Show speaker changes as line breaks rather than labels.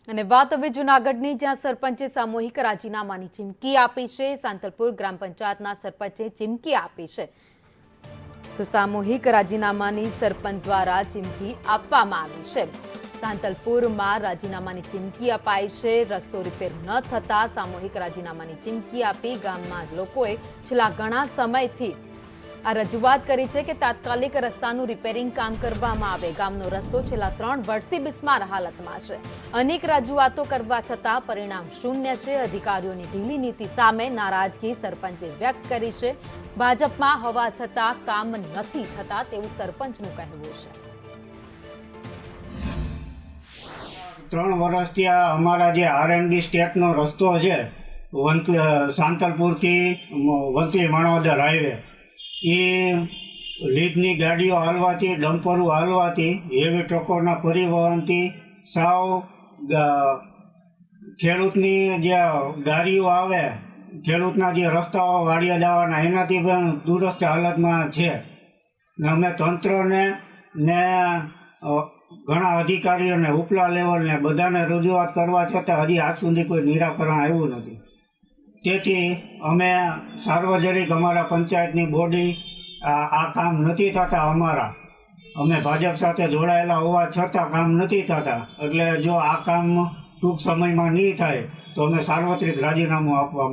અને વાત હવે જૂનાગઢની, જ્યાં સરપંચે સામૂહિક રાજીનામાની ચીમકી આપી છે। સાંતલપુર ગ્રામ પંચાયતના સરપંચે ચીમકી આપી છે। તો સામૂહિક રાજીનામાની સરપંચ દ્વારા ચીમકી આપવામાં આવી છે। સાંતલપુરમાં રાજીનામાની ચીમકી અપાઈ છે। રસ્તો રિપેર ન થતા સામૂહિક રાજીનામાની ચીમકી આપી ગામમાં લોકોએ છેલ્લા ઘણા સમયથી આ રજૂઆત કરી છે કે તાત્કાલિક રસ્તાનું રિપેરિંગ કામ કરવામાં આવે। ગામનો રસ્તો છેલ્લા 3 વર્ષથી બિસ્માર હાલતમાં છે। અનેક રજૂઆતો કરવા છતાં પરિણામ શૂન્ય છે। અધિકારીઓની ઢીલી નીતિ સામે નારાજગી સરપંચે વ્યક્ત કરી છે। ભાજપમાં હોવા છતાં કામ નથી થતા તેવું સરપંચનું કહેવું છે।
3 વર્ષથી અમારા જે આરએનડી સ્ટેટનો રસ્તો છે સાંતલપુરથી વંથલી માણાવદર હાઈવે, એ લીજની ગાડીઓ હાલવાથી, ડમ્પરો હાલવાથી, હેવી ટ્રકોના પરિવહનથી સાવ ખેડૂતની જે ગાડીઓ આવે, ખેડૂતના જે રસ્તાઓ વાડિયા જવાના, એનાથી પણ દુરસ્ત હાલતમાં છે। ને અમે તંત્રને ને ઘણા અધિકારીઓને, ઉપલા લેવલને બધાને રજૂઆત કરવા છતાં હજી આજ સુધી કોઈ નિરાકરણ આવ્યું નથી। તેથી અમે સાર્વજનિક અમારા પંચાયતની બોડી આ કામ નથી થતા અમારા, અમે ભાજપ સાથે જોડાયેલા હોવા છતાં કામ નથી થતા। એટલે જો આ કામ ટૂંક સમયમાં નહીં થાય તો અમે સાર્વત્રિક રાજીનામું આપવા